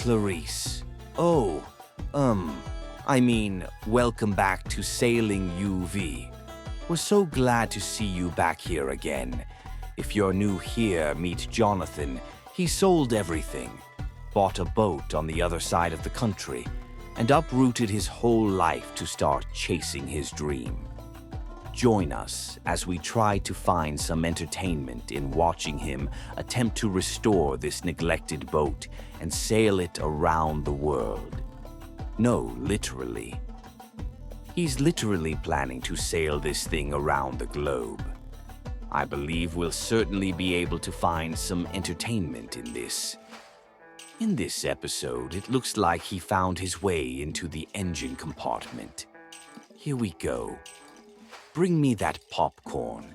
Clarice. Oh, welcome back to Sailing UV. We're so glad to see you back here again. If you're new here, meet Jonathan. He sold everything, bought a boat on the other side of the country, and uprooted his whole life to start chasing his dream. Join us as we try to find some entertainment in watching him attempt to restore this neglected boat and sail it around the world. No, literally. He's literally planning to sail this thing around the globe. I believe we'll certainly be able to find some entertainment in this. In this episode, it looks like he found his way into the engine compartment. Here we go. Bring me that popcorn.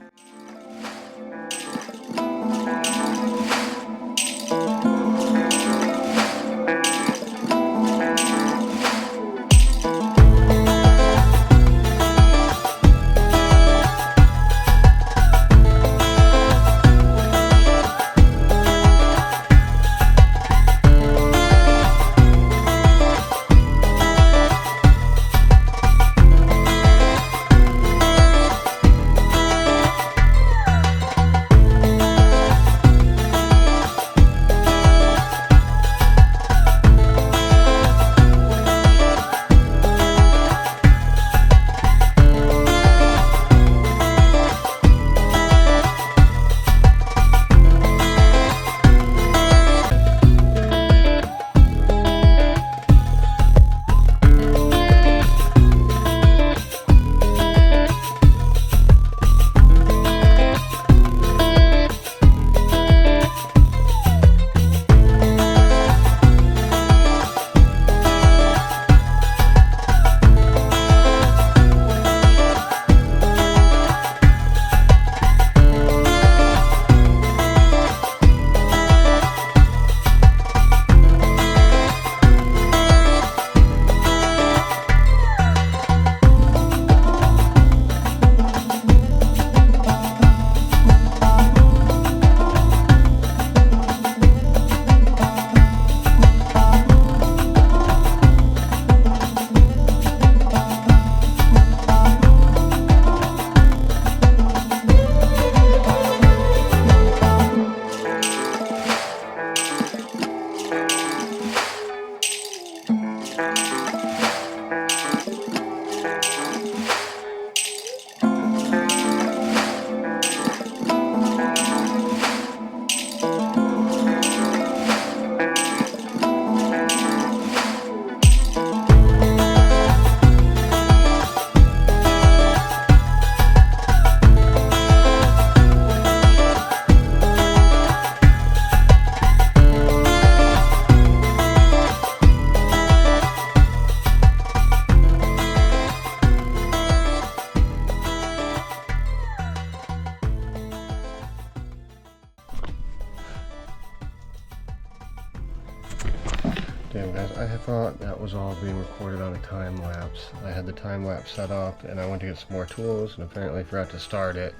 Damn guys, I had thought that was all being recorded on a time lapse. I had the time lapse set up and I went to get some more tools and apparently forgot to start it.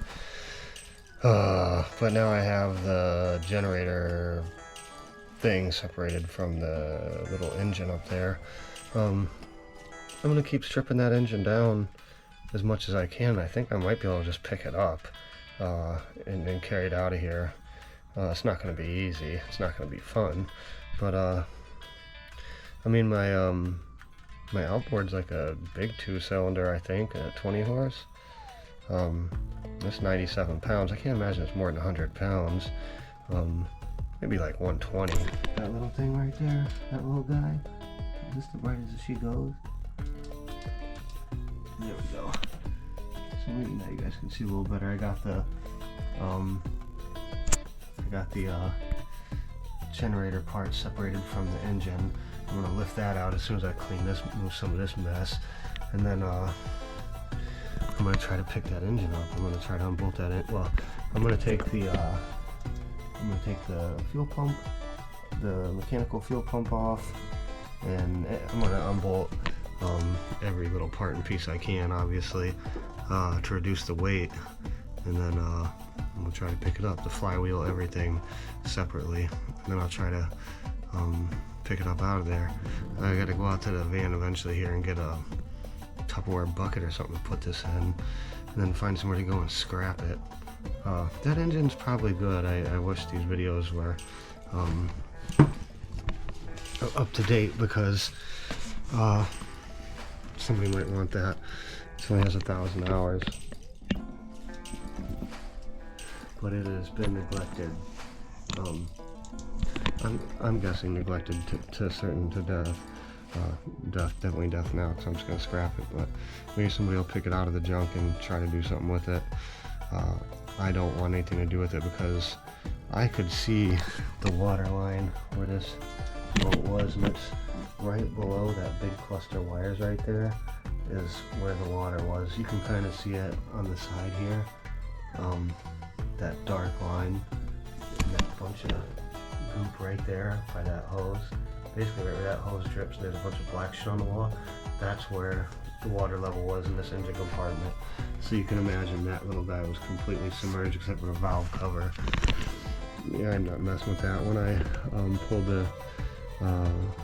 But now I have the generator thing separated from the little engine up there. I'm gonna keep stripping that engine down as much as I can. I think I might be able to just pick it up and carry it out of here. It's not gonna be easy, it's not gonna be fun, but I mean, my outboard's like a big 2-cylinder, I think, at 20 horse. It's 97 pounds. I can't imagine it's more than 100 pounds. Maybe like 120. That little thing right there, that little guy. Is this the brightest as she goes? There we go. So maybe now you guys can see a little better. I got the generator part separated from the engine. I'm gonna lift that out as soon as I clean this, move some of this mess, and then I'm gonna try to pick that engine up. I'm gonna try to unbolt that in. Well, I'm gonna take the fuel pump, the mechanical fuel pump off, and I'm gonna unbolt every little part and piece I can, obviously, to reduce the weight, and then I'm gonna try to pick it up, the flywheel, everything separately, and then I'll try to pick it up out of there. I gotta go out to the van eventually here and get a Tupperware bucket or something to put this in, and then find somewhere to go and scrap it. That engine's probably good. I wish these videos were up to date, because somebody might want that. This only has 1,000 hours, but it has been neglected. I'm guessing neglected to death. Definitely death now, because I'm just gonna scrap it. But maybe somebody will pick it out of the junk and try to do something with it. I don't want anything to do with it, because I could see the water line where this boat was, and it's right below that big cluster of wires right there is where the water was. You can kind of see it on the side here, that dark line, and that bunch of goop right there by that hose. Basically right where that hose drips, and there's a bunch of black shit on the wall. That's where the water level was in this engine compartment. So you can imagine that little guy was completely submerged except for a valve cover. Yeah, I'm not messing with that. When I pulled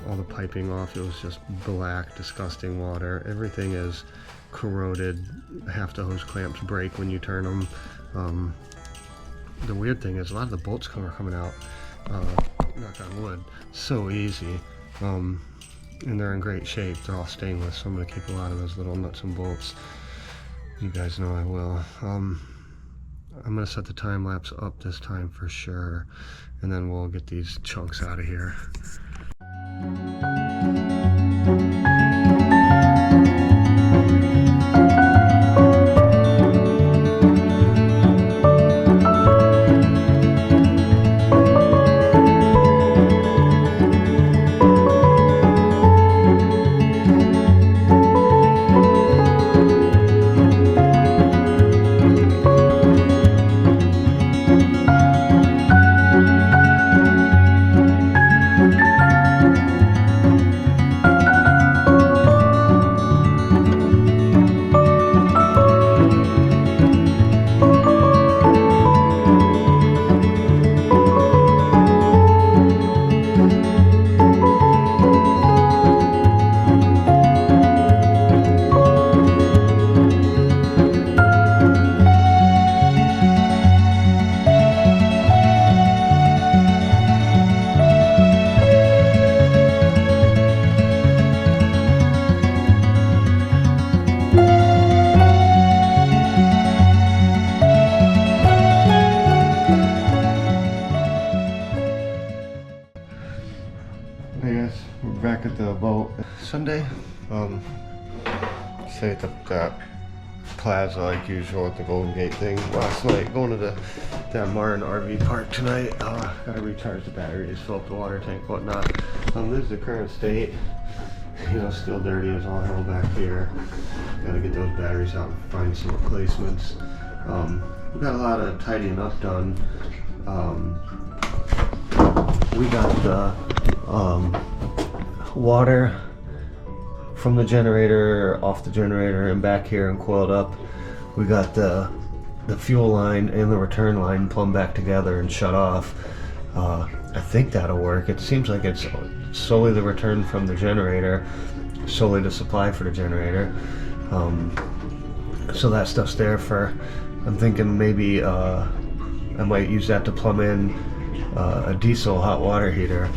all the piping off, it was just black, disgusting water. Everything is corroded. Half the hose clamps break when you turn them. The weird thing is a lot of the bolts are coming out, knock on wood, so easy. And they're in great shape. They're all stainless, so I'm going to keep a lot of those little nuts and bolts. You guys know I will. I'm going to set the time lapse up this time for sure, and then we'll get these chunks out of here. Hey guys, we're back at the boat. Sunday, stay at the plaza like usual at the Golden Gate thing. Last night, going to that Martin RV park tonight. Gotta recharge the batteries, fill up the water tank, whatnot. This is the current state. You know, still dirty as all hell back here. Gotta get those batteries out and find some replacements. We got a lot of tidying up done. We got the water from the generator off the generator and back here and coiled up. We got the fuel line and the return line plumbed back together and shut off. I think that'll work. It seems like it's solely the return from the generator, solely the supply for the generator. So that stuff's there for, I'm thinking maybe I might use that to plumb in a diesel hot water heater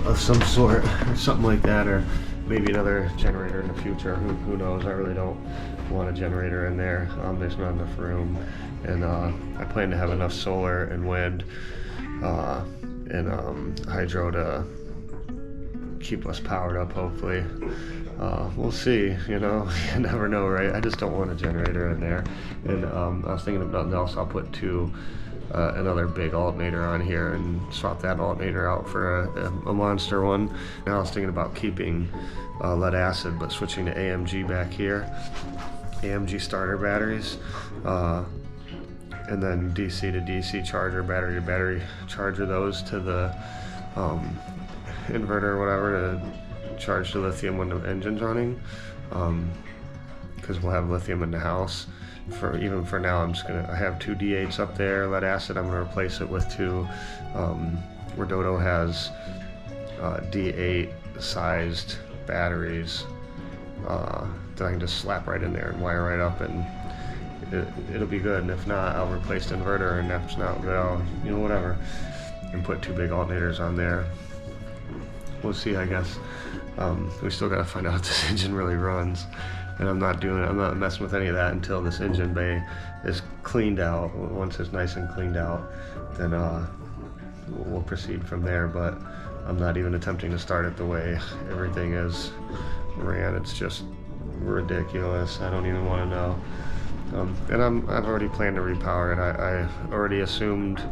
of some sort or something like that, or maybe another generator in the future. Who knows? I really don't want a generator in there. There's not enough room, and I plan to have enough solar and wind and hydro to keep us powered up, hopefully. We'll see, you know. You never know, right? I just don't want a generator in there. And I was thinking of nothing else. I'll put another big alternator on here and swap that alternator out for a monster one. Now I was thinking about keeping lead acid, but switching to AMG back here, AMG starter batteries, and then DC to DC charger, battery to battery charger those to the inverter or whatever to charge the lithium when the engine's running, because we'll have lithium in the house. Even for now, I have 2 D8s up there, lead acid. I'm gonna replace it with 2. Redodo has D8 sized batteries that I can just slap right in there and wire right up, and it'll be good. And if not, I'll replace the inverter, and if it's not good, I'll, you know, whatever, and put 2 big alternators on there. We'll see, I guess. We still gotta find out if this engine really runs, and I'm not messing with any of that until this engine bay is cleaned out. Once it's nice and cleaned out, then we'll proceed from there. But I'm not even attempting to start it the way everything is ran. It's just ridiculous. I don't even want to know. And I've already planned to repower it. I already assumed,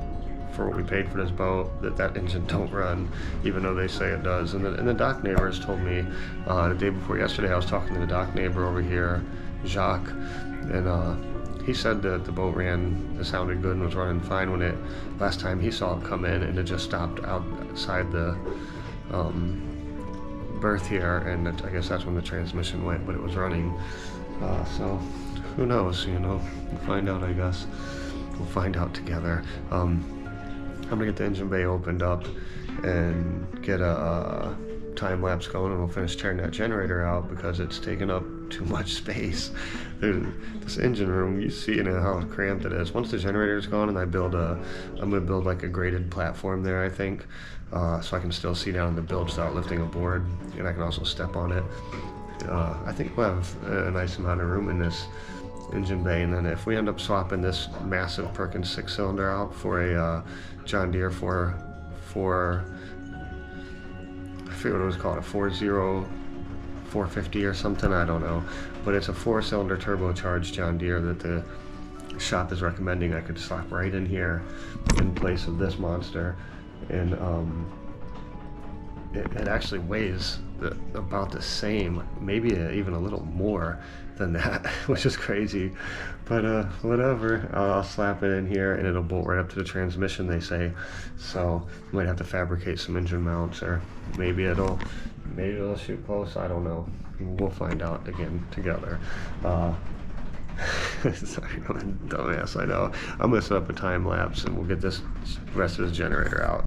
for what we paid for this boat, that engine don't run, even though they say it does. And the dock neighbors told me the day before yesterday. I was talking to the dock neighbor over here, Jacques, and he said that the boat ran, it sounded good and was running fine when last time he saw it come in, and it just stopped outside the berth here, and I guess that's when the transmission went, but it was running. So who knows, you know, we'll find out, I guess. We'll find out together. I'm gonna get the engine bay opened up and get a time lapse going, and we'll finish tearing that generator out because it's taking up too much space. This engine room, you see, how cramped it is. Once the generator's gone, and I'm gonna build like a graded platform there, I think, so I can still see down the bilge without lifting a board, and I can also step on it. I think we'll have a nice amount of room in this engine bay. And then if we end up swapping this massive Perkins 6-cylinder out for a John Deere for I forget what it was called, a 450 or something, I don't know, but it's a 4-cylinder turbocharged John Deere that the shop is recommending I could slap right in here in place of this monster. And it actually weighs about the same, maybe even a little more than that, which is crazy. But whatever, I'll slap it in here and it'll bolt right up to the transmission, they say. So might have to fabricate some engine mounts, or maybe it'll shoot close, I don't know. We'll find out again together. Sorry, I'm a dumbass, I know. I'm gonna set up a time lapse and we'll get this rest of this generator out.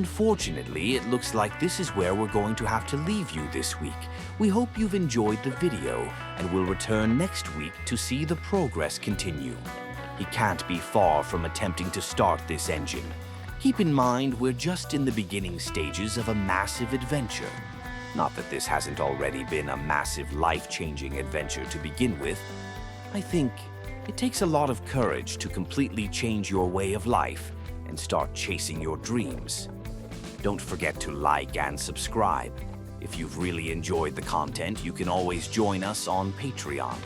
Unfortunately, it looks like this is where we're going to have to leave you this week. We hope you've enjoyed the video and will return next week to see the progress continue. He can't be far from attempting to start this engine. Keep in mind, we're just in the beginning stages of a massive adventure. Not that this hasn't already been a massive life-changing adventure to begin with. I think it takes a lot of courage to completely change your way of life and start chasing your dreams. Don't forget to like and subscribe. If you've really enjoyed the content, you can always join us on Patreon,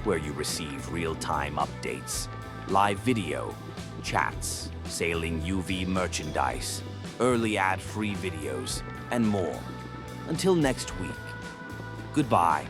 where you receive real-time updates, live video, chats, sailing UV merchandise, early ad-free videos, and more. Until next week, goodbye.